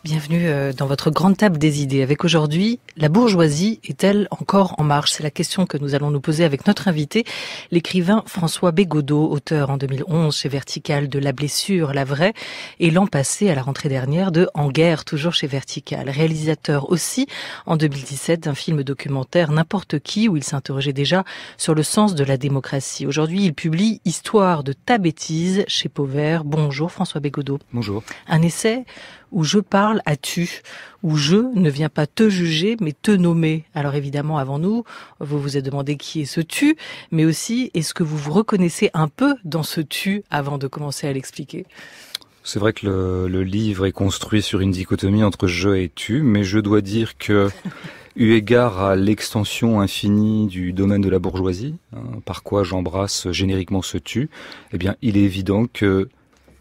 Bienvenue dans votre grande table des idées. Avec aujourd'hui, la bourgeoisie est-elle encore en marche? C'est la question que nous allons nous poser avec notre invité, l'écrivain François Bégaudeau, auteur en 2011 chez Vertical de La blessure, la vraie, et l'an passé, à la rentrée dernière, de En guerre, toujours chez Vertical. Réalisateur aussi, en 2017, d'un film documentaire N'importe qui, où il s'interrogeait déjà sur le sens de la démocratie. Aujourd'hui, il publie Histoire de ta bêtise chez Pauvert. Bonjour François Bégaudeau. Bonjour. Un essai où je parle à tu, où je ne viens pas te juger, mais te nommer. Alors évidemment, avant nous, vous vous êtes demandé qui est ce tu, mais aussi, est-ce que vous vous reconnaissez un peu dans ce tu avant de commencer à l'expliquer? C'est vrai que le livre est construit sur une dichotomie entre je et tu, mais je dois dire que, eu égard à l'extension infinie du domaine de la bourgeoisie, par quoi j'embrasse génériquement ce tu, eh bien, il est évident que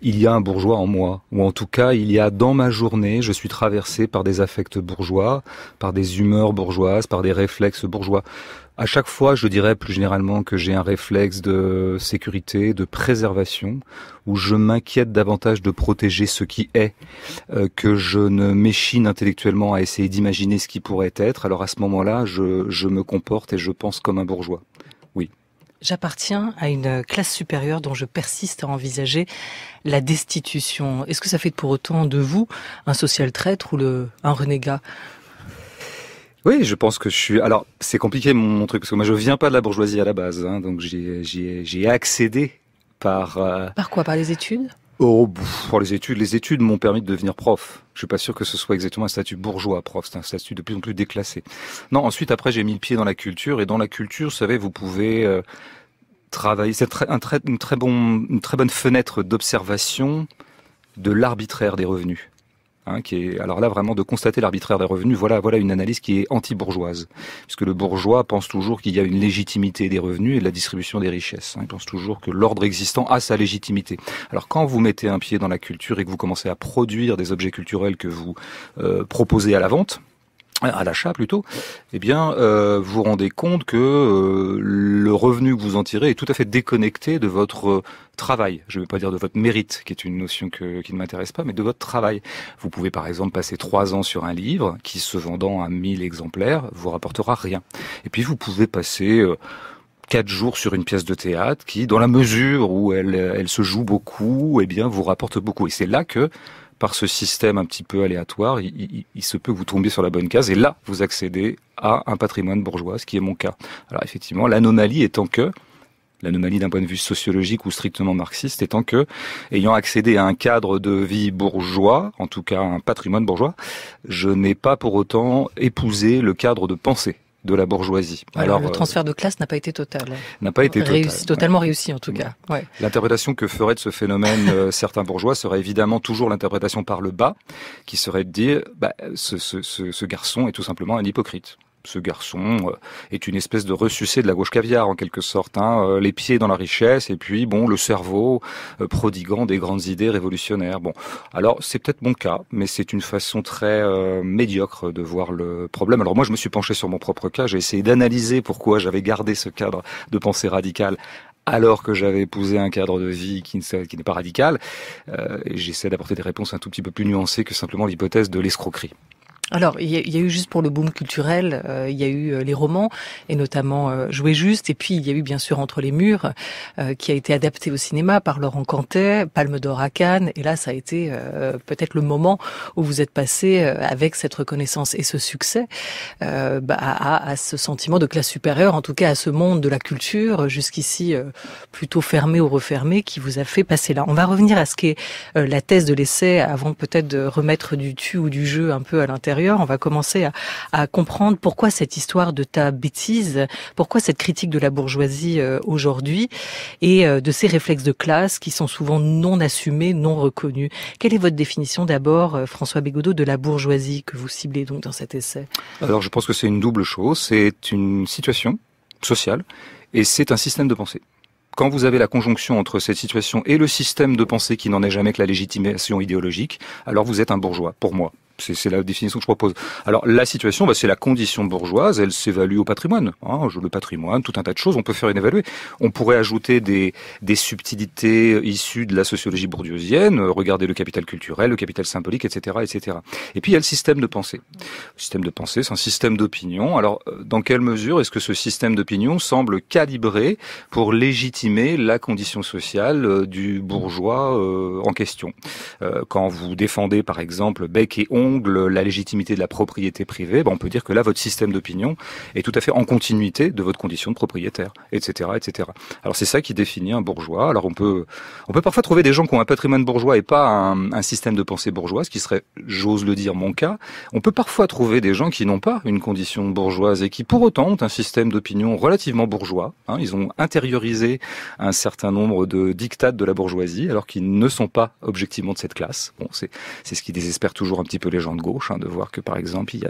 il y a un bourgeois en moi, ou en tout cas, il y a dans ma journée, je suis traversé par des affects bourgeois, par des humeurs bourgeoises, par des réflexes bourgeois. À chaque fois, je dirais plus généralement que j'ai un réflexe de sécurité, de préservation, où je m'inquiète davantage de protéger ce qui est, que je ne m'échine intellectuellement à essayer d'imaginer ce qui pourrait être. Alors à ce moment-là, je me comporte et je pense comme un bourgeois. Oui. J'appartiens à une classe supérieure dont je persiste à envisager la destitution. Est-ce que ça fait pour autant de vous un social traître ou un renégat? Oui, je pense que je suis... Alors, c'est compliqué mon truc, parce que moi je viens pas de la bourgeoisie à la base, donc j'ai accédé par... Par quoi? Par les études? Oh, pour les études m'ont permis de devenir prof. Je suis pas sûr que ce soit exactement un statut bourgeois, prof. C'est un statut de plus en plus déclassé. Non, ensuite, après, j'ai mis le pied dans la culture. Et dans la culture, vous savez, vous pouvez travailler. C'est une très bonne fenêtre d'observation de l'arbitraire des revenus. Alors là, vraiment, de constater l'arbitraire des revenus, voilà une analyse qui est anti-bourgeoise. Puisque le bourgeois pense toujours qu'il y a une légitimité des revenus et de la distribution des richesses. Il pense toujours que l'ordre existant a sa légitimité. Alors quand vous mettez un pied dans la culture et que vous commencez à produire des objets culturels que vous proposez à la vente, à l'achat plutôt, eh bien, vous vous rendez compte que le revenu que vous en tirez est tout à fait déconnecté de votre travail. Je ne veux pas dire de votre mérite, qui est une notion qui ne m'intéresse pas, mais de votre travail. Vous pouvez par exemple passer 3 ans sur un livre qui, se vendant à 1000 exemplaires, vous rapportera rien. Et puis vous pouvez passer 4 jours sur une pièce de théâtre qui, dans la mesure où elle se joue beaucoup, eh bien, vous rapporte beaucoup. Et c'est là que, par ce système un petit peu aléatoire, il se peut que vous tombiez sur la bonne case et là, vous accédez à un patrimoine bourgeois, ce qui est mon cas. Alors effectivement, l'anomalie d'un point de vue sociologique ou strictement marxiste étant que, ayant accédé à un cadre de vie bourgeois, en tout cas un patrimoine bourgeois, je n'ai pas pour autant épousé le cadre de pensée de la bourgeoisie. Alors le transfert de classe n'a pas été total. N'a pas été total. Totalement réussi en tout cas. Ouais. L'interprétation que ferait de ce phénomène certains bourgeois serait évidemment toujours l'interprétation par le bas, qui serait de dire ce garçon est tout simplement un hypocrite. Ce garçon est une espèce de ressucé de la gauche caviar en quelque sorte, les pieds dans la richesse et puis le cerveau prodiguant des grandes idées révolutionnaires. Bon, alors c'est peut-être mon cas, mais c'est une façon très médiocre de voir le problème. Alors moi je me suis penché sur mon propre cas, j'ai essayé d'analyser pourquoi j'avais gardé ce cadre de pensée radicale alors que j'avais épousé un cadre de vie qui n'est pas radical, et j'essaie d'apporter des réponses un tout petit peu plus nuancées que simplement l'hypothèse de l'escroquerie. Alors, il y a eu juste pour le boom culturel, il y a eu les romans, et notamment Jouer juste, et puis il y a eu bien sûr Entre les murs, qui a été adapté au cinéma par Laurent Cantet, Palme d'Or à Cannes, et là ça a été peut-être le moment où vous êtes passé avec cette reconnaissance et ce succès à ce sentiment de classe supérieure, en tout cas à ce monde de la culture, jusqu'ici plutôt fermé ou refermé, qui vous a fait passer là. On va revenir à ce qu'est la thèse de l'essai, avant peut-être de remettre du tu ou du je un peu à l'intérieur. On va commencer à comprendre pourquoi cette histoire de ta bêtise, pourquoi cette critique de la bourgeoisie aujourd'hui et de ces réflexes de classe qui sont souvent non assumés, non reconnus. Quelle est votre définition d'abord, François Bégaudeau, de la bourgeoisie que vous ciblez donc dans cet essai? Alors je pense que c'est une double chose, c'est une situation sociale et c'est un système de pensée. Quand vous avez la conjonction entre cette situation et le système de pensée qui n'en est jamais que la légitimation idéologique, alors vous êtes un bourgeois, pour moi. C'est la définition que je propose. Alors la situation, c'est la condition bourgeoise, elle s'évalue au patrimoine. Le patrimoine, tout un tas de choses, on peut faire une évaluer. On pourrait ajouter des subtilités issues de la sociologie bourdieusienne, regarder le capital culturel, le capital symbolique, etc., etc. Et puis il y a le système de pensée. Le système de pensée, c'est un système d'opinion. Alors dans quelle mesure est-ce que ce système d'opinion semble calibré pour légitimer la condition sociale du bourgeois en question? Quand vous défendez par exemple bec et ongle la légitimité de la propriété privée, on peut dire que là, votre système d'opinion est tout à fait en continuité de votre condition de propriétaire, etc., etc. Alors c'est ça qui définit un bourgeois. Alors on peut parfois trouver des gens qui ont un patrimoine bourgeois et pas un système de pensée bourgeois, ce qui serait, j'ose le dire, mon cas. On peut parfois trouver des gens qui n'ont pas une condition bourgeoise et qui pour autant ont un système d'opinion relativement bourgeois. Ils ont intériorisé un certain nombre de dictats de la bourgeoisie, alors qu'ils ne sont pas objectivement de cette classe. C'est ce qui désespère toujours un petit peu les gens de gauche, de voir que par exemple il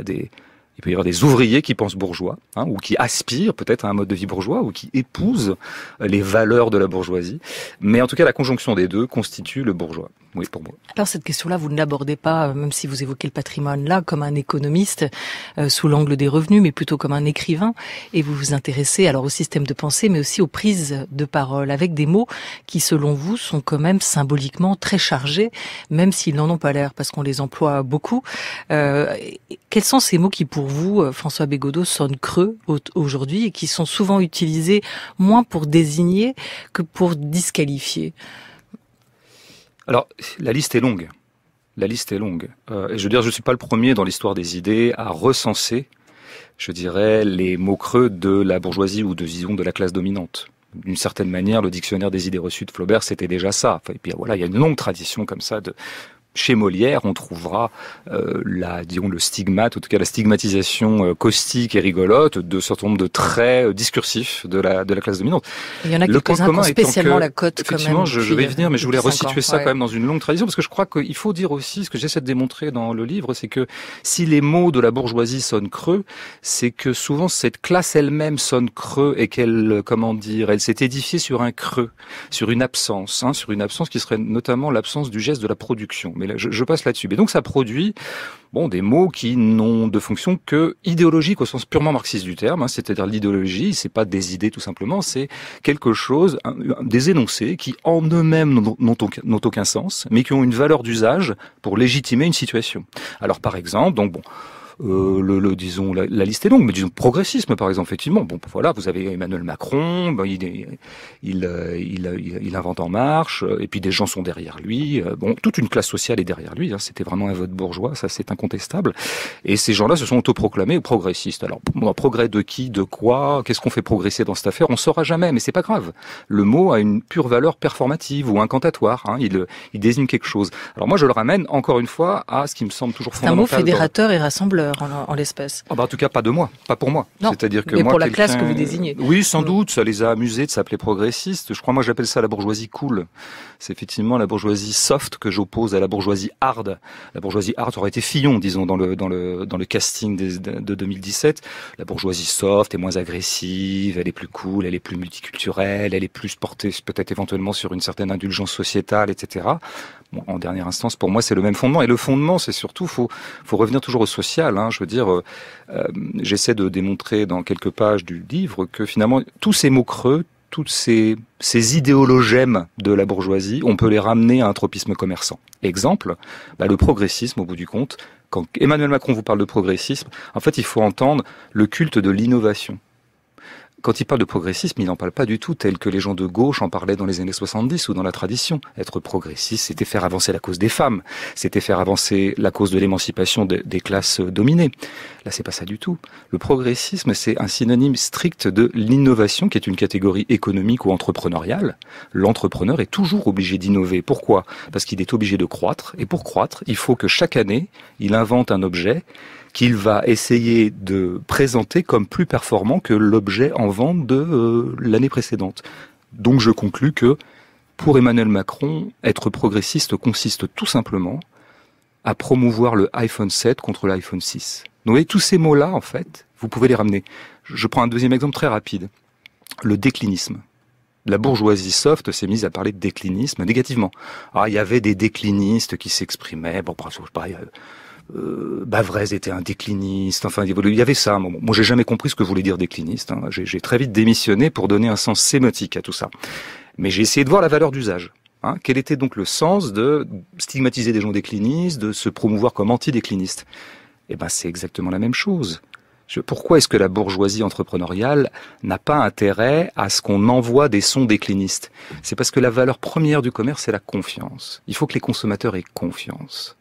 peut y avoir des ouvriers qui pensent bourgeois, ou qui aspirent peut-être à un mode de vie bourgeois, ou qui épousent les valeurs de la bourgeoisie. Mais en tout cas, la conjonction des deux constitue le bourgeois. Oui, pour moi. Alors cette question-là, vous ne l'abordez pas, même si vous évoquez le patrimoine là, comme un économiste sous l'angle des revenus, mais plutôt comme un écrivain. Et vous vous intéressez alors au système de pensée, mais aussi aux prises de parole, avec des mots qui, selon vous, sont quand même symboliquement très chargés, même s'ils n'en ont pas l'air, parce qu'on les emploie beaucoup. Quels sont ces mots qui, pour vous, François Bégaudeau, sonnent creux aujourd'hui et qui sont souvent utilisés moins pour désigner que pour disqualifier? Alors, la liste est longue. Et je veux dire, je suis pas le premier dans l'histoire des idées à recenser, je dirais, les mots creux de la bourgeoisie ou disons de la classe dominante. D'une certaine manière, le dictionnaire des idées reçues de Flaubert, c'était déjà ça. Et puis voilà, il y a une longue tradition comme ça chez Molière, on trouvera le stigmate, en tout cas la stigmatisation caustique et rigolote de certain nombre de traits discursifs de la classe dominante. Il y en a quelques-uns qui ont spécialement la cote quand même. Effectivement, je vais y venir, mais je voulais resituer ça quand même dans une longue tradition, parce que je crois qu'il faut dire aussi, ce que j'essaie de démontrer dans le livre, c'est que si les mots de la bourgeoisie sonnent creux, c'est que souvent cette classe elle-même sonne creux et qu'elle, elle s'est édifiée sur un creux, sur une absence qui serait notamment l'absence du geste de la production. Mais là, je passe là-dessus. Et donc ça produit des mots qui n'ont de fonction que idéologique au sens purement marxiste du terme, c'est-à-dire l'idéologie, c'est pas des idées tout simplement, c'est quelque chose, des énoncés qui en eux-mêmes n'ont aucun sens, mais qui ont une valeur d'usage pour légitimer une situation. Alors par exemple, disons la liste est longue, mais disons progressisme par exemple, effectivement. Voilà, vous avez Emmanuel Macron, il invente En Marche, et puis des gens sont derrière lui. Toute une classe sociale est derrière lui. C'était vraiment un vote bourgeois, ça c'est incontestable. Et ces gens-là se sont autoproclamés progressistes. Alors progrès de qui, de quoi, qu'est-ce qu'on fait progresser dans cette affaire? On saura jamais, mais c'est pas grave. Le mot a une pure valeur performative ou incantatoire. Il désigne quelque chose. Alors moi je le ramène encore une fois à ce qui me semble toujours fondamental. C'est un mot fédérateur et rassembleur. En l'espèce. En tout cas, pas pour moi. Non, c'est-à-dire que mais moi, pour la classe que vous désignez. Oui, sans doute, ça les a amusés de s'appeler progressistes. Je crois, moi, j'appelle ça la bourgeoisie cool. C'est effectivement la bourgeoisie soft que j'oppose à la bourgeoisie hard. La bourgeoisie hard aurait été Fillon, disons, dans le casting de 2017. La bourgeoisie soft est moins agressive, elle est plus cool, elle est plus multiculturelle, elle est plus portée peut-être éventuellement sur une certaine indulgence sociétale, etc. En dernière instance, pour moi, c'est le même fondement. Et le fondement, c'est surtout, faut revenir toujours au social. Je veux dire, j'essaie de démontrer dans quelques pages du livre que finalement, tous ces mots creux, toutes ces idéologèmes de la bourgeoisie, on peut les ramener à un tropisme commerçant. Exemple, le progressisme, au bout du compte. Quand Emmanuel Macron vous parle de progressisme, en fait, il faut entendre le culte de l'innovation. Quand il parle de progressisme, il n'en parle pas du tout tel que les gens de gauche en parlaient dans les années 70 ou dans la tradition. Être progressiste, c'était faire avancer la cause des femmes, c'était faire avancer la cause de l'émancipation des classes dominées. Là, c'est pas ça du tout. Le progressisme, c'est un synonyme strict de l'innovation, qui est une catégorie économique ou entrepreneuriale. L'entrepreneur est toujours obligé d'innover. Pourquoi? Parce qu'il est obligé de croître, et pour croître, il faut que chaque année, il invente un objet qu'il va essayer de présenter comme plus performant que l'objet en vente de l'année précédente. Donc je conclus que, pour Emmanuel Macron, être progressiste consiste tout simplement à promouvoir le iPhone 7 contre l'iPhone 6. Vous voyez, tous ces mots-là, en fait, vous pouvez les ramener. Je prends un deuxième exemple très rapide. Le déclinisme. La bourgeoisie soft s'est mise à parler de déclinisme négativement. Il y avait des déclinistes qui s'exprimaient, Bavrez était un décliniste, enfin il y avait ça. Moi j'ai jamais compris ce que voulait dire décliniste, hein. J'ai très vite démissionné pour donner un sens sémiotique à tout ça. Mais j'ai essayé de voir la valeur d'usage. Hein. Quel était donc le sens de stigmatiser des gens déclinistes, de se promouvoir comme anti-déclinistes? Eh ben c'est exactement la même chose. Pourquoi est-ce que la bourgeoisie entrepreneuriale n'a pas intérêt à ce qu'on envoie des sons déclinistes? C'est parce que la valeur première du commerce, c'est la confiance. Il faut que les consommateurs aient confiance.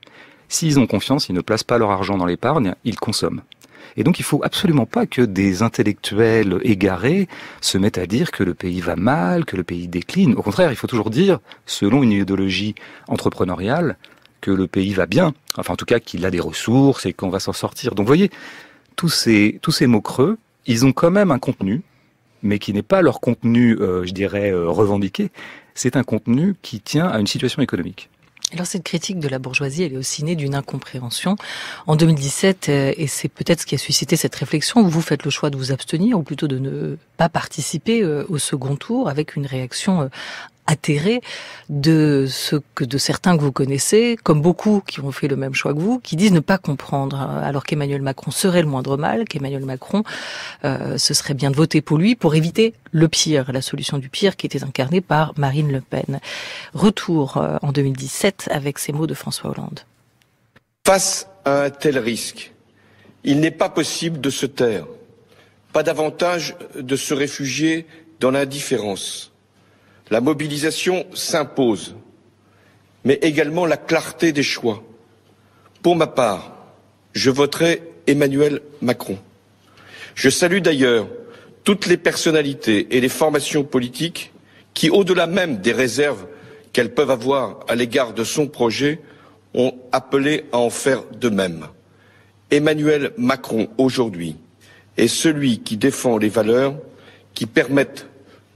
S'ils ont confiance, ils ne placent pas leur argent dans l'épargne, ils consomment. Et donc il faut absolument pas que des intellectuels égarés se mettent à dire que le pays va mal, que le pays décline. Au contraire, il faut toujours dire, selon une idéologie entrepreneuriale, que le pays va bien. Enfin, en tout cas, qu'il a des ressources et qu'on va s'en sortir. Donc, vous voyez, tous ces mots creux, ils ont quand même un contenu, mais qui n'est pas leur contenu, revendiqué. C'est un contenu qui tient à une situation économique. Alors cette critique de la bourgeoisie, elle est aussi née d'une incompréhension. En 2017, et c'est peut-être ce qui a suscité cette réflexion, où vous faites le choix de vous abstenir, ou plutôt de ne pas participer au second tour, avec une réaction atterré de certains que vous connaissez, comme beaucoup qui ont fait le même choix que vous, qui disent ne pas comprendre, alors qu'Emmanuel Macron serait le moindre mal, qu'Emmanuel Macron, ce serait bien de voter pour lui pour éviter le pire, la solution du pire qui était incarnée par Marine Le Pen. Retour en 2017 avec ces mots de François Hollande. Face à un tel risque, il n'est pas possible de se taire, pas davantage de se réfugier dans l'indifférence. La mobilisation s'impose, mais également la clarté des choix. Pour ma part, je voterai Emmanuel Macron. Je salue d'ailleurs toutes les personnalités et les formations politiques qui, au-delà même des réserves qu'elles peuvent avoir à l'égard de son projet, ont appelé à en faire de même. Emmanuel Macron, aujourd'hui, est celui qui défend les valeurs qui permettent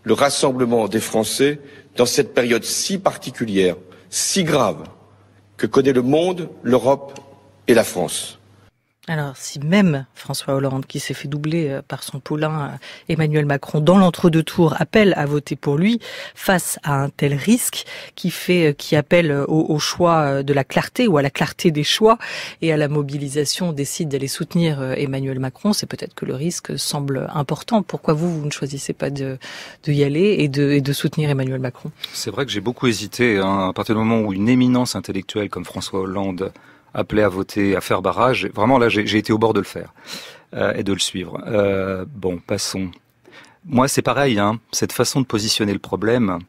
le rassemblement des Français dans cette période si particulière, si grave, que connaît le monde, l'Europe et la France. Alors, si même François Hollande, qui s'est fait doubler par son poulain Emmanuel Macron dans l'entre-deux tours, appelle à voter pour lui, face à un tel risque qui appelle au choix de la clarté ou à la clarté des choix et à la mobilisation, décide d'aller soutenir Emmanuel Macron, c'est peut-être que le risque semble important. Pourquoi vous ne choisissez pas de y aller et de soutenir Emmanuel Macron? C'est vrai que j'ai beaucoup hésité, hein, à partir du moment où une éminence intellectuelle comme François Hollande appelé à voter, à faire barrage. Vraiment, là, j'ai été au bord de le faire et de le suivre. Bon, passons. Moi, c'est pareil, hein, cette façon de positionner le problème,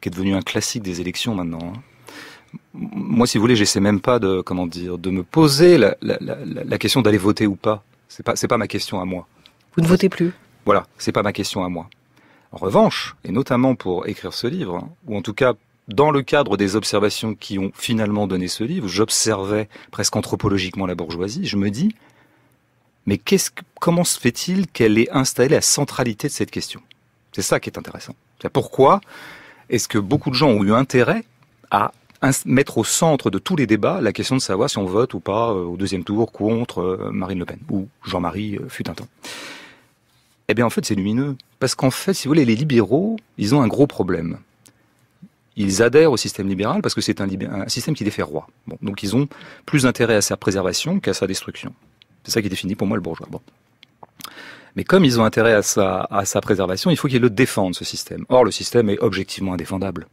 qui est devenu un classique des élections maintenant. Hein. Moi, si vous voulez, j'essaie même pas de me poser la question d'aller voter ou pas. C'est pas ma question à moi. Vous ne votez plus? Voilà, c'est pas ma question à moi. En revanche, et notamment pour écrire ce livre, hein, ou en tout cas dans le cadre des observations qui ont finalement donné ce livre, j'observais presque anthropologiquement la bourgeoisie, je me dis, mais comment se fait-il qu'elle ait installé la centralité de cette question? C'est ça qui est intéressant. Pourquoi est-ce que beaucoup de gens ont eu intérêt à mettre au centre de tous les débats la question de savoir si on vote ou pas au deuxième tour contre Marine Le Pen, ou Jean-Marie fut un temps? Eh bien en fait c'est lumineux, parce qu'en fait, si vous voulez, les libéraux, ils ont un gros problème. Ils adhèrent au système libéral parce que c'est un système qui les fait roi. Bon, donc ils ont plus intérêt à sa préservation qu'à sa destruction. C'est ça qui définit pour moi le bourgeois. Bon. Mais comme ils ont intérêt à sa préservation, il faut qu'ils le défendent, ce système. Or, le système est objectivement indéfendable.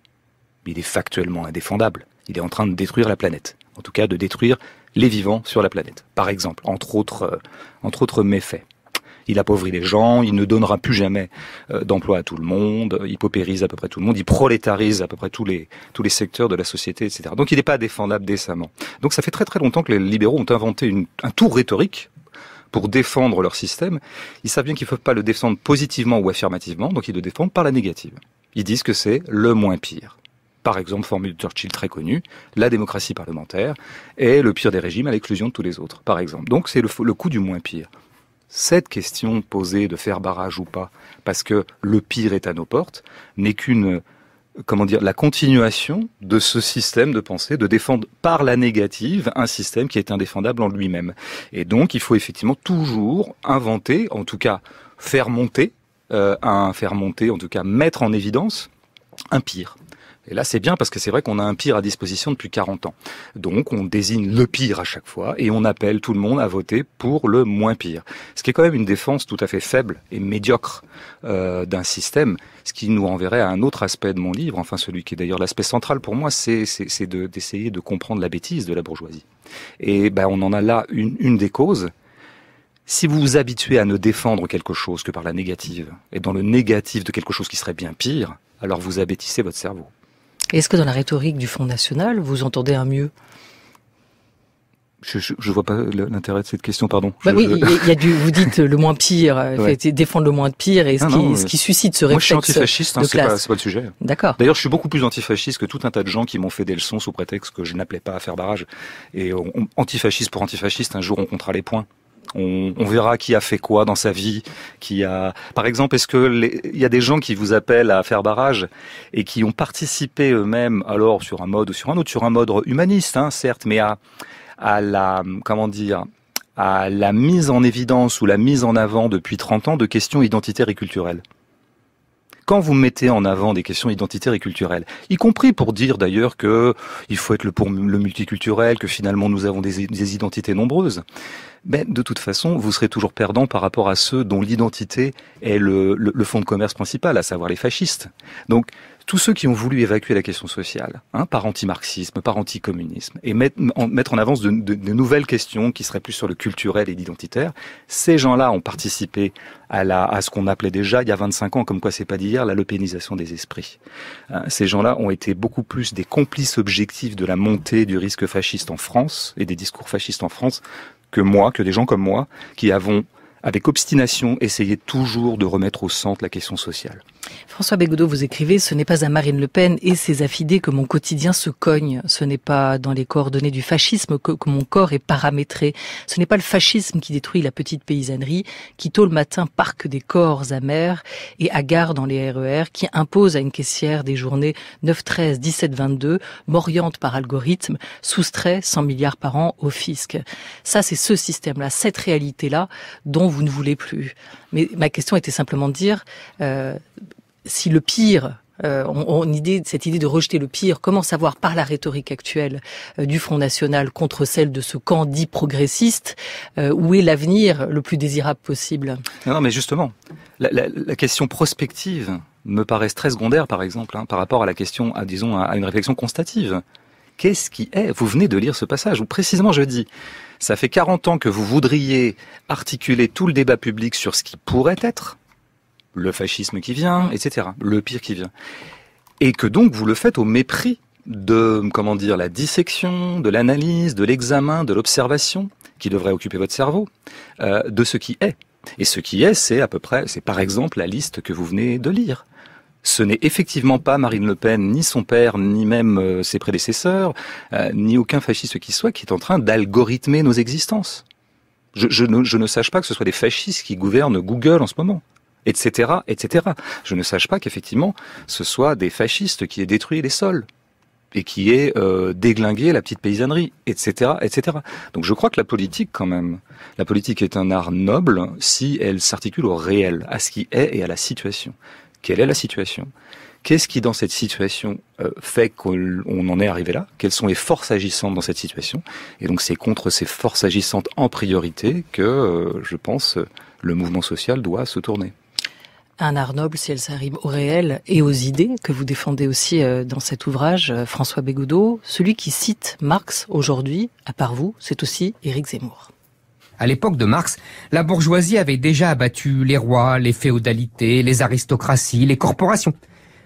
Il est factuellement indéfendable. Il est en train de détruire la planète. En tout cas, de détruire les vivants sur la planète. Par exemple, entre autres méfaits. Il appauvrit les gens, il ne donnera plus jamais d'emploi à tout le monde, il paupérise à peu près tout le monde, il prolétarise à peu près tous les secteurs de la société, etc. Donc il n'est pas défendable décemment. Donc ça fait très très longtemps que les libéraux ont inventé un tour rhétorique pour défendre leur système. Ils savent bien qu'ils ne peuvent pas le défendre positivement ou affirmativement, donc ils le défendent par la négative. Ils disent que c'est le moins pire. Par exemple, formule de Churchill très connue, la démocratie parlementaire est le pire des régimes à l'exclusion de tous les autres, par exemple. Donc c'est le coup du moins pire. Cette question posée de faire barrage ou pas, parce que le pire est à nos portes, n'est qu'une, la continuation de ce système de pensée, de défendre par la négative un système qui est indéfendable en lui-même. Et donc, il faut effectivement toujours inventer, en tout cas faire monter, en tout cas mettre en évidence un pire. Et là, c'est bien parce que c'est vrai qu'on a un pire à disposition depuis 40 ans. Donc, on désigne le pire à chaque fois et on appelle tout le monde à voter pour le moins pire. Ce qui est quand même une défense tout à fait faible et médiocre d'un système, ce qui nous renverrait à un autre aspect de mon livre, enfin celui qui est d'ailleurs l'aspect central pour moi, c'est d'essayer de comprendre la bêtise de la bourgeoisie. Et on en a là une des causes. Si vous vous habituez à ne défendre quelque chose que par la négative, et dans le négatif de quelque chose qui serait bien pire, alors vous abêtissez votre cerveau. Est-ce que dans la rhétorique du Front National, vous entendez un mieux ? Je vois pas l'intérêt de cette question, pardon. Oui, il y a vous dites le moins pire, ouais. Défendre le moins de pire, et ce qui suscite ce réflexe. Moi, je suis antifasciste, c'est pas le sujet. D'accord. D'ailleurs, je suis beaucoup plus antifasciste que tout un tas de gens qui m'ont fait des leçons sous prétexte que je n'appelais pas à faire barrage. Et antifasciste pour antifasciste, un jour on comptera les points. On verra qui a fait quoi dans sa vie, Par exemple, est-ce que il y a des gens qui vous appellent à faire barrage et qui ont participé eux-mêmes, alors sur un mode ou sur un autre, sur un mode humaniste, certes, mais à la mise en évidence ou la mise en avant depuis 30 ans de questions identitaires et culturelles. Quand vous mettez en avant des questions identitaires et culturelles, y compris pour dire d'ailleurs que il faut être pour le multiculturel, que finalement nous avons des identités nombreuses, de toute façon, vous serez toujours perdant par rapport à ceux dont l'identité est le fonds de commerce principal, à savoir les fascistes. Donc, tous ceux qui ont voulu évacuer la question sociale, par anti-marxisme, par anti-communisme, et mettre en avance de nouvelles questions qui seraient plus sur le culturel et l'identitaire, ces gens-là ont participé à ce qu'on appelait déjà, il y a 25 ans, comme quoi c'est pas d'hier, la lepénisation des esprits. Ces gens-là ont été beaucoup plus des complices objectifs de la montée du risque fasciste en France, et des discours fascistes en France, que des gens comme moi, qui avons, avec obstination, essayé toujours de remettre au centre la question sociale. François Bégodeau, vous écrivez « Ce n'est pas à Marine Le Pen et ses affidés que mon quotidien se cogne. Ce n'est pas dans les coordonnées du fascisme que mon corps est paramétré. Ce n'est pas le fascisme qui détruit la petite paysannerie, qui tôt le matin parque des corps amers et hagard dans les RER, qui impose à une caissière des journées 9-13, 17-22, m'oriente par algorithme, soustrait 100 milliards par an au fisc. » Ça, c'est ce système-là, cette réalité-là dont vous ne voulez plus. Mais ma question était simplement de dire... si le pire, cette idée de rejeter le pire, comment savoir par la rhétorique actuelle du Front National contre celle de ce camp dit progressiste, où est l'avenir le plus désirable possible ? Non, mais justement, la question prospective me paraît très secondaire, par exemple, par rapport à la question, à une réflexion constative. Qu'est-ce qui est ? Vous venez de lire ce passage où précisément je dis, ça fait 40 ans que vous voudriez articuler tout le débat public sur ce qui pourrait être, le fascisme qui vient, etc., le pire qui vient. Et que donc vous le faites au mépris de, la dissection, de l'analyse, de l'examen, de l'observation, qui devrait occuper votre cerveau, de ce qui est. Et ce qui est, c'est par exemple la liste que vous venez de lire. Ce n'est effectivement pas Marine Le Pen, ni son père, ni même ses prédécesseurs, ni aucun fasciste qui soit, qui est en train d'algorithmer nos existences. Je ne sache pas que ce soit des fascistes qui gouvernent Google en ce moment. Etc., etc. Je ne sache pas qu'effectivement, ce soit des fascistes qui aient détruit les sols et qui aient déglingué la petite paysannerie, etc., etc. Donc je crois que la politique, quand même, la politique est un art noble si elle s'articule au réel, à ce qui est et à la situation. Quelle est la situation ? Qu'est-ce qui, dans cette situation, fait qu'on en est arrivé là ? Quelles sont les forces agissantes dans cette situation ? Et donc c'est contre ces forces agissantes en priorité que, je pense, le mouvement social doit se tourner. Un art noble si elle s'arrive au réel et aux idées que vous défendez aussi dans cet ouvrage, François Bégodeau. Celui qui cite Marx aujourd'hui, à part vous, c'est aussi Éric Zemmour. À l'époque de Marx, la bourgeoisie avait déjà abattu les rois, les féodalités, les aristocraties, les corporations.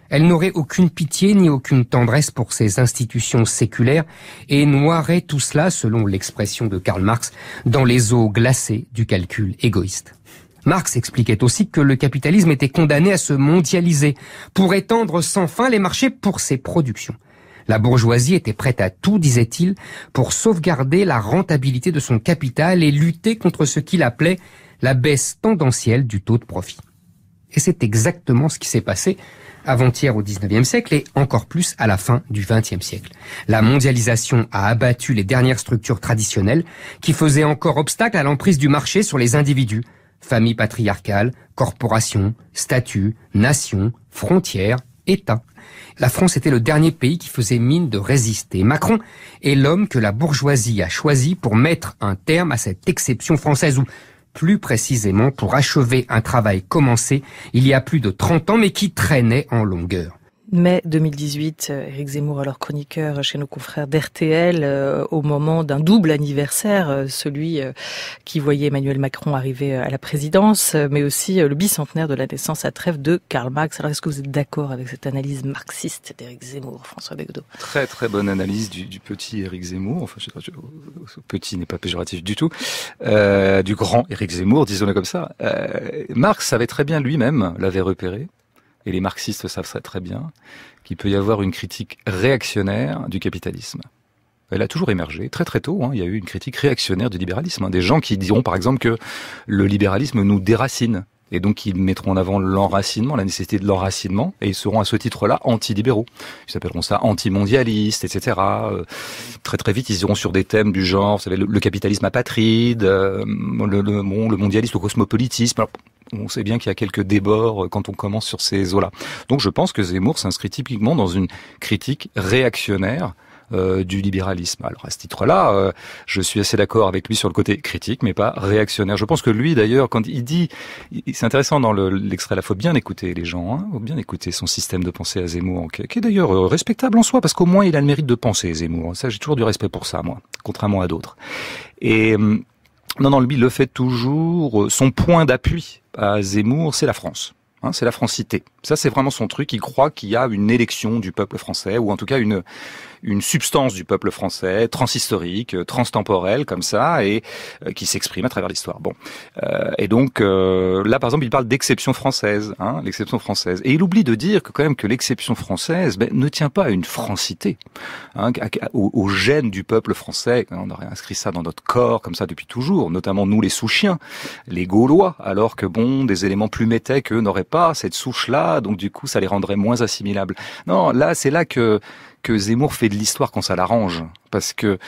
Elle n'aurait aucune pitié ni aucune tendresse pour ces institutions séculaires et noierait tout cela, selon l'expression de Karl Marx, dans les eaux glacées du calcul égoïste. Marx expliquait aussi que le capitalisme était condamné à se mondialiser pour étendre sans fin les marchés pour ses productions. La bourgeoisie était prête à tout, disait-il, pour sauvegarder la rentabilité de son capital et lutter contre ce qu'il appelait la baisse tendancielle du taux de profit. Et c'est exactement ce qui s'est passé avant-hier au XIXe siècle et encore plus à la fin du XXe siècle. La mondialisation a abattu les dernières structures traditionnelles qui faisaient encore obstacle à l'emprise du marché sur les individus. Famille patriarcale, corporations, statuts, nations, frontières, État. La France était le dernier pays qui faisait mine de résister. Macron est l'homme que la bourgeoisie a choisi pour mettre un terme à cette exception française, ou plus précisément pour achever un travail commencé il y a plus de 30 ans, mais qui traînait en longueur. Mai 2018, Éric Zemmour, alors chroniqueur chez nos confrères d'RTL, au moment d'un double anniversaire, celui qui voyait Emmanuel Macron arriver à la présidence, mais aussi le bicentenaire de la naissance à Trèves de Karl Marx. Alors, est-ce que vous êtes d'accord avec cette analyse marxiste d'Éric Zemmour, François Bégodeau? Très très bonne analyse du petit Éric Zemmour. Enfin, petit n'est pas péjoratif du tout. Du grand Éric Zemmour, disons-le comme ça. Marx savait très bien lui-même, l'avait repéré. Et les marxistes savent ça très bien, qu'il peut y avoir une critique réactionnaire du capitalisme. Elle a toujours émergé, très très tôt, il y a eu une critique réactionnaire du libéralisme. Des gens qui diront par exemple que le libéralisme nous déracine, et donc ils mettront en avant l'enracinement, la nécessité de l'enracinement, et ils seront à ce titre-là anti-libéraux. Ils s'appelleront ça anti-mondialistes, etc. Très très vite, ils iront sur des thèmes du genre, vous savez, le capitalisme apatride, le mondialisme, le cosmopolitisme. Alors, on sait bien qu'il y a quelques débords quand on commence sur ces eaux-là. Donc je pense que Zemmour s'inscrit typiquement dans une critique réactionnaire du libéralisme. Alors à ce titre-là, je suis assez d'accord avec lui sur le côté critique, mais pas réactionnaire. Je pense que lui, d'ailleurs, quand il dit, c'est intéressant dans l'extrait, là, faut bien écouter les gens, faut bien écouter son système de pensée à Zemmour, qui est d'ailleurs respectable en soi, parce qu'au moins il a le mérite de penser, Zemmour. Ça, j'ai toujours du respect pour ça, moi, contrairement à d'autres. Et non, lui, il le fait toujours. Son point d'appui à Zemmour, c'est la France. C'est la francité. Ça, c'est vraiment son truc. Il croit qu'il y a une élection du peuple français, ou en tout cas une substance du peuple français, transhistorique, transtemporelle, comme ça, et qui s'exprime à travers l'histoire. Bon, et donc là, par exemple, il parle d'exception française, l'exception française, et il oublie de dire que quand même que l'exception française ne tient pas à une francité, au gène du peuple français. On aurait inscrit ça dans notre corps, comme ça, depuis toujours, notamment nous, les sous-chiens, les Gaulois, alors que des éléments plus métais qu'eux n'auraient pas cette souche-là, donc du coup, ça les rendrait moins assimilables. Non, là, c'est là que Zemmour fait de l'histoire quand ça l'arrange, parce que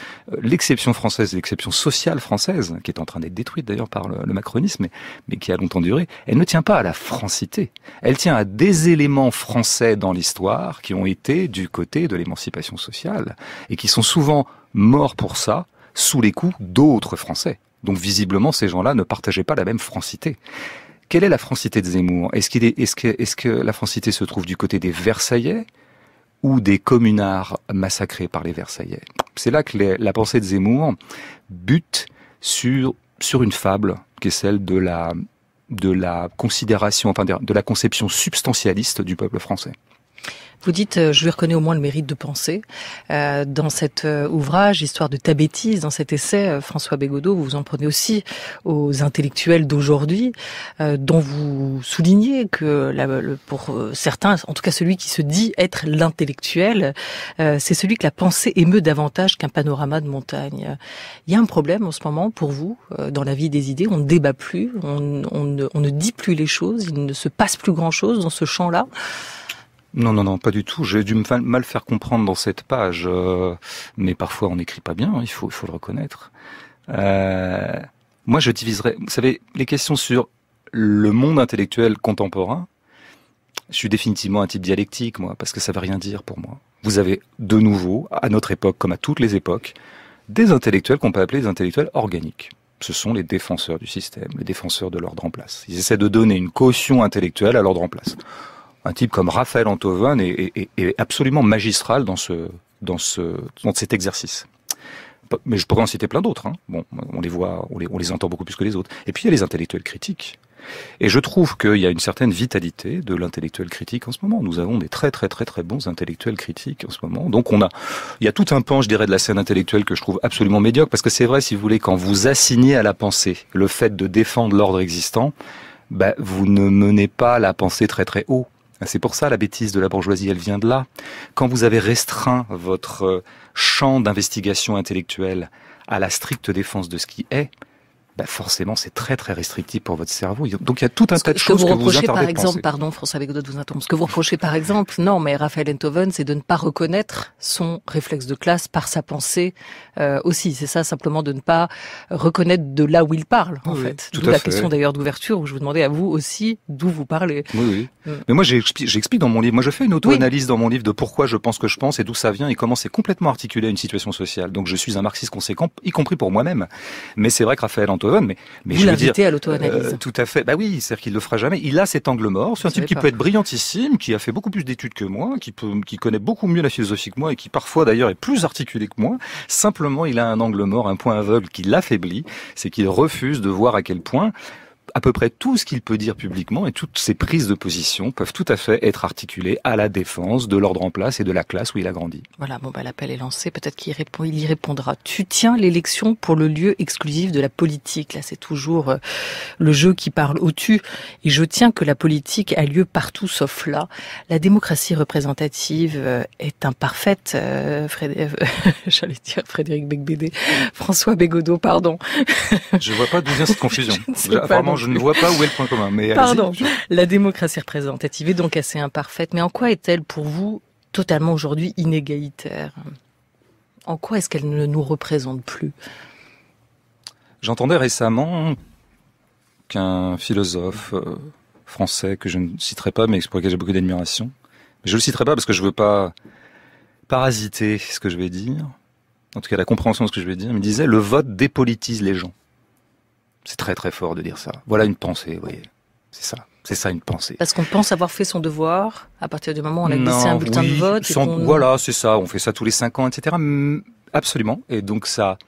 l'exception française, l'exception sociale française, qui est en train d'être détruite d'ailleurs par le macronisme, mais qui a longtemps duré, elle ne tient pas à la francité, elle tient à des éléments français dans l'histoire qui ont été du côté de l'émancipation sociale, et qui sont souvent morts pour ça, sous les coups d'autres Français. Donc visiblement, ces gens-là ne partageaient pas la même francité. Quelle est la francité de Zemmour ? Est-ce que la francité se trouve du côté des Versaillais ou des communards massacrés par les Versaillais? C'est là que la pensée de Zemmour bute sur une fable qui est celle de la considération, enfin de la conception substantialiste du peuple français. Vous dites, je lui reconnais au moins le mérite de penser. Dans cet ouvrage, Histoire de ta bêtise, dans cet essai, François Bégodeau, vous vous en prenez aussi aux intellectuels d'aujourd'hui, dont vous soulignez que pour certains, en tout cas celui qui se dit être l'intellectuel, c'est celui que la pensée émeut davantage qu'un panorama de montagne. Il y a un problème en ce moment pour vous, dans la vie des idées, on ne débat plus, on ne dit plus les choses, il ne se passe plus grand-chose dans ce champ-là. Non, pas du tout. J'ai dû me mal faire comprendre dans cette page, mais parfois on n'écrit pas bien, il faut le reconnaître. Moi, je diviserais, vous savez, les questions sur le monde intellectuel contemporain. Je suis définitivement un type dialectique, moi, parce que ça veut rien dire pour moi. Vous avez de nouveau, à notre époque comme à toutes les époques, des intellectuels qu'on peut appeler des intellectuels organiques. Ce sont les défenseurs du système, les défenseurs de l'ordre en place. Ils essaient de donner une caution intellectuelle à l'ordre en place. Un type comme Raphaël Enthoven est absolument magistral dans cet exercice. Mais je pourrais en citer plein d'autres. Bon, on les voit, on les entend beaucoup plus que les autres. Et puis il y a les intellectuels critiques. Et je trouve qu'il y a une certaine vitalité de l'intellectuel critique en ce moment. Nous avons des très très très très bons intellectuels critiques en ce moment. Donc il y a tout un pan, je dirais, de la scène intellectuelle que je trouve absolument médiocre, parce que c'est vrai, si vous voulez, quand vous assignez à la pensée le fait de défendre l'ordre existant, vous ne menez pas la pensée très très haut. C'est pour ça la bêtise de la bourgeoisie, elle vient de là. Quand vous avez restreint votre champ d'investigation intellectuelle à la stricte défense de ce qui est, forcément c'est très très restrictif pour votre cerveau. Donc il y a tout un tas de choses que vous reprochez interdez par de exemple, penser. pardon François Bégodeau de vous interrompre, ce que vous reprochez par exemple, non mais Raphaël Enthoven, c'est de ne pas reconnaître son réflexe de classe par sa pensée aussi. C'est ça simplement, de ne pas reconnaître de là où il parle en fait. D'où la question d'ailleurs d'ouverture où je vous demandais à vous aussi d'où vous parlez. Oui. Mais moi j'explique dans mon livre, moi je fais une auto-analyse dans mon livre de pourquoi je pense que je pense et d'où ça vient et comment c'est complètement articulé à une situation sociale. Donc je suis un marxiste conséquent, y compris pour moi-même. Mais c'est vrai que Raphaël Enthoven, mais vous l'invitez à l'auto-analyse. Tout à fait. Bah oui, c'est-à-dire qu'il le fera jamais. Il a cet angle mort. C'est un type qui peut être brillantissime, qui a fait beaucoup plus d'études que moi, qui connaît beaucoup mieux la philosophie que moi et qui parfois d'ailleurs est plus articulé que moi. Simplement, il a un angle mort, un point aveugle qui l'affaiblit. C'est qu'il refuse de voir à quel point à peu près tout ce qu'il peut dire publiquement et toutes ses prises de position peuvent tout à fait être articulées à la défense de l'ordre en place et de la classe où il a grandi. Voilà, l'appel est lancé, peut-être qu'il y répondra. Tu tiens l'élection pour le lieu exclusif de la politique. Là, c'est toujours le jeu qui parle au tu. Et je tiens que la politique a lieu partout sauf là. La démocratie représentative est imparfaite. J'allais dire Frédéric Becbédé. François Bégodeau, pardon. Je vois pas d'où vient cette confusion. Apparemment, je ne vois pas où est le point commun. Mais pardon. La démocratie représentative est donc assez imparfaite. Mais en quoi est-elle pour vous totalement aujourd'hui inégalitaire? En quoi est-ce qu'elle ne nous représente plus? J'entendais récemment qu'un philosophe français que je ne citerai pas, mais pour lequel j'ai beaucoup d'admiration. Je le citerai pas parce que je veux pas parasiter ce que je vais dire. En tout cas, la compréhension de ce que je vais dire. Il me disait, le vote dépolitise les gens. C'est très très fort de dire ça. Voilà une pensée, vous voyez. C'est ça une pensée. Parce qu'on pense avoir fait son devoir à partir du moment où on a glissé un bulletin de vote. Voilà, c'est ça. On fait ça tous les 5 ans, etc. Absolument. Et donc ça,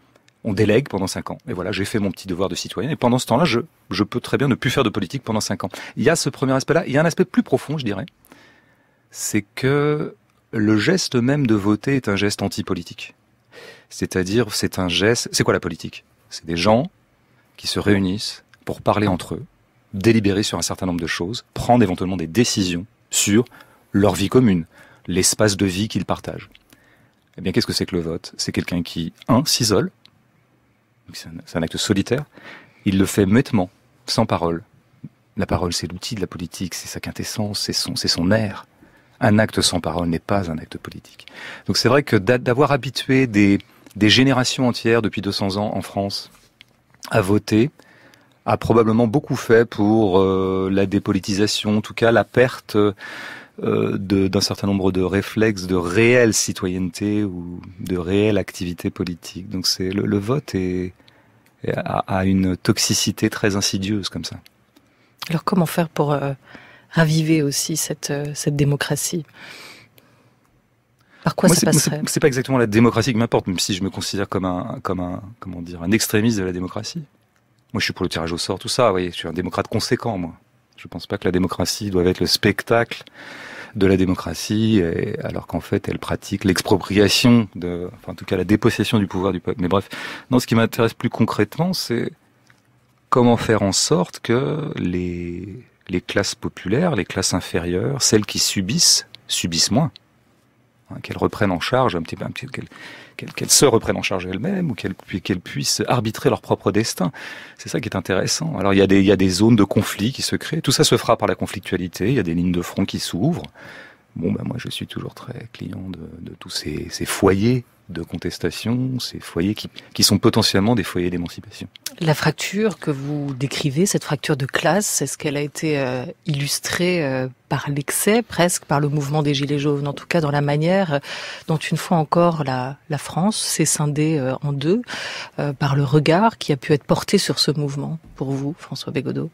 on délègue pendant 5 ans. Et voilà, j'ai fait mon petit devoir de citoyen. Et pendant ce temps-là, je peux très bien ne plus faire de politique pendant 5 ans. Il y a ce premier aspect-là. Il y a un aspect plus profond, je dirais. C'est que le geste même de voter est un geste anti-politique. C'est-à-dire, c'est un geste... C'est quoi la politique? C'est des gens qui se réunissent pour parler entre eux, délibérer sur un certain nombre de choses, prendre éventuellement des décisions sur leur vie commune, l'espace de vie qu'ils partagent. Eh bien, qu'est-ce que c'est que le vote? C'est quelqu'un qui, s'isole, c'est un acte solitaire, il le fait muettement, sans parole. La parole, c'est l'outil de la politique, c'est sa quintessence, c'est son air. Un acte sans parole n'est pas un acte politique. Donc c'est vrai que d'avoir habitué des générations entières depuis 200 ans en France à voter, a probablement beaucoup fait pour la dépolitisation, en tout cas la perte d'un certain nombre de réflexes de réelle citoyenneté ou de réelle activité politique. Donc le vote a une toxicité très insidieuse comme ça. Alors comment faire pour raviver aussi cette démocratie? Par quoi ça passerait? C'est pas exactement la démocratie qui m'importe, même si je me considère comme un extrémiste de la démocratie. Moi, je suis pour le tirage au sort, tout ça. Vous voyez, je suis un démocrate conséquent, moi. Je pense pas que la démocratie doit être le spectacle de la démocratie, alors qu'en fait, elle pratique l'expropriation en tout cas, la dépossession du pouvoir du peuple. Mais bref, non, ce qui m'intéresse plus concrètement, c'est comment faire en sorte que les classes populaires, les classes inférieures, celles qui subissent moins. Qu'elles reprennent en charge qu'elles se reprennent en charge elles-mêmes ou qu'elles puissent arbitrer leur propre destin. C'est ça qui est intéressant. Alors il y a des zones de conflit qui se créent. Tout ça se fera par la conflictualité. Il y a des lignes de front qui s'ouvrent. Moi je suis toujours très client de tous ces foyers de contestation, ces foyers qui sont potentiellement des foyers d'émancipation. La fracture que vous décrivez, cette fracture de classe, est-ce qu'elle a été illustrée par l'excès, presque, par le mouvement des Gilets jaunes, en tout cas dans la manière dont une fois encore la France s'est scindée en deux, par le regard qui a pu être porté sur ce mouvement, pour vous, François Bégodeau?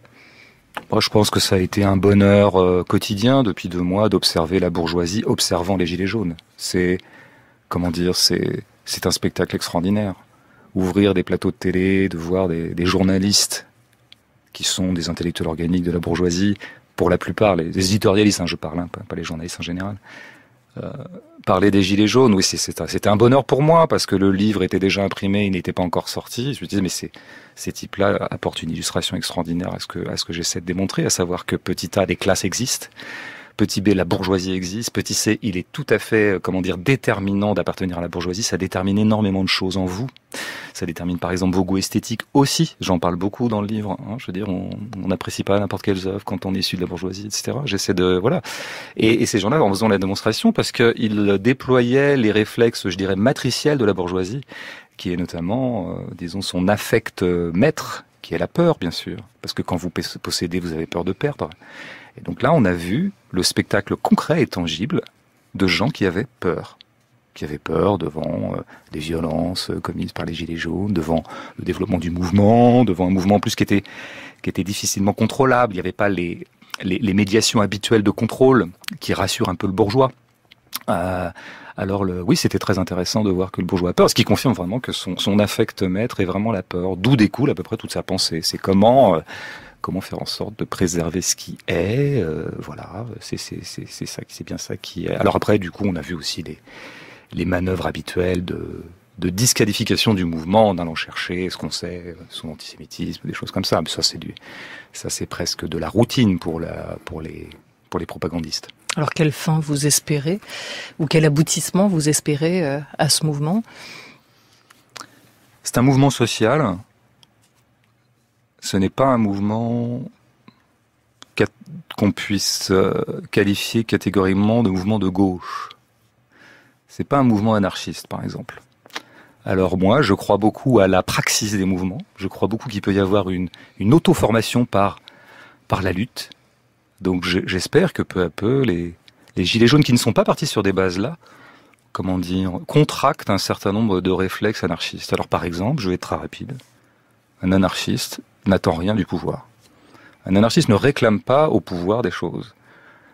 Moi, je pense que ça a été un bonheur quotidien depuis 2 mois d'observer la bourgeoisie observant les Gilets jaunes. C'est un spectacle extraordinaire. Ouvrir des plateaux de télé, de voir des journalistes qui sont des intellectuels organiques de la bourgeoisie, pour la plupart, les éditorialistes, je parle, pas les journalistes en général, parler des Gilets jaunes, oui, c'était un bonheur pour moi, parce que le livre était déjà imprimé, il n'était pas encore sorti. Je me disais, mais ces types-là apportent une illustration extraordinaire à ce que j'essaie de démontrer, à savoir que petit a, des classes existent. Petit b, la bourgeoisie existe. Petit c, il est tout à fait, déterminant d'appartenir à la bourgeoisie. Ça détermine énormément de choses en vous. Ça détermine par exemple vos goûts esthétiques aussi. J'en parle beaucoup dans le livre. Je veux dire, on n'apprécie pas n'importe quelles œuvres quand on est issu de la bourgeoisie, etc. J'essaie de, voilà. Et ces gens-là, en faisant la démonstration, parce qu'ils déployaient les réflexes, je dirais, matriciels de la bourgeoisie, qui est notamment, disons, son affect maître, qui est la peur, bien sûr. Parce que quand vous possédez, vous avez peur de perdre. Et donc là, on a vu le spectacle concret et tangible de gens qui avaient peur devant des violences commises par les Gilets jaunes, devant le développement du mouvement, devant un mouvement en plus qui était difficilement contrôlable. Il n'y avait pas les médiations habituelles de contrôle qui rassurent un peu le bourgeois. Alors oui, c'était très intéressant de voir que le bourgeois a peur, ce qui confirme vraiment que son affect maître est vraiment la peur, d'où découle à peu près toute sa pensée. C'est comment faire en sorte de préserver ce qui est, voilà, c'est bien ça qui est. Alors après, du coup, on a vu aussi les manœuvres habituelles de disqualification du mouvement en allant chercher ce qu'on sait, son antisémitisme, des choses comme ça. Mais ça c'est presque de la routine pour les propagandistes. Alors quelle fin vous espérez, ou quel aboutissement vous espérez à ce mouvement ? C'est un mouvement social. Ce n'est pas un mouvement qu'on puisse qualifier catégoriquement de mouvement de gauche. C'est pas un mouvement anarchiste, par exemple. Alors moi, je crois beaucoup à la praxis des mouvements. Je crois beaucoup qu'il peut y avoir une auto-formation par la lutte. Donc j'espère que peu à peu, les gilets jaunes qui ne sont pas partis sur des bases-là, contractent un certain nombre de réflexes anarchistes. Alors par exemple, je vais être très rapide, un anarchiste n'attend rien du pouvoir. Un anarchiste ne réclame pas au pouvoir des choses.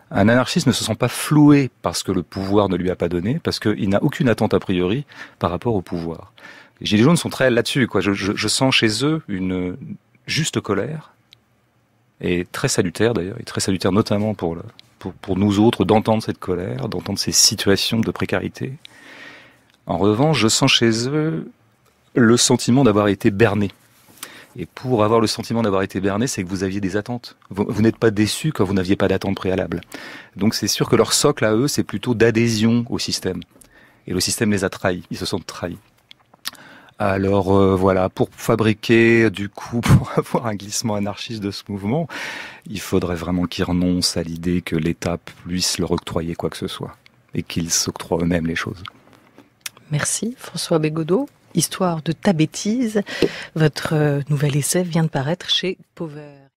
Un anarchiste ne se sent pas floué parce que le pouvoir ne lui a pas donné, parce qu'il n'a aucune attente a priori par rapport au pouvoir. Les gilets jaunes sont très là-dessus, quoi. Je sens chez eux une juste colère, et très salutaire d'ailleurs, et très salutaire notamment pour nous autres d'entendre cette colère, d'entendre ces situations de précarité. En revanche, je sens chez eux le sentiment d'avoir été berné. Et pour avoir le sentiment d'avoir été berné, c'est que vous aviez des attentes. Vous n'êtes pas déçus quand vous n'aviez pas d'attente préalable. Donc c'est sûr que leur socle à eux, c'est plutôt d'adhésion au système. Et le système les a trahis, ils se sentent trahis. Alors voilà, pour avoir un glissement anarchiste de ce mouvement, il faudrait vraiment qu'ils renoncent à l'idée que l'État puisse leur octroyer quoi que ce soit. Et qu'ils s'octroient eux-mêmes les choses. Merci François Bégodeau. Histoire de ta bêtise, votre nouvel essai vient de paraître chez Pauvert.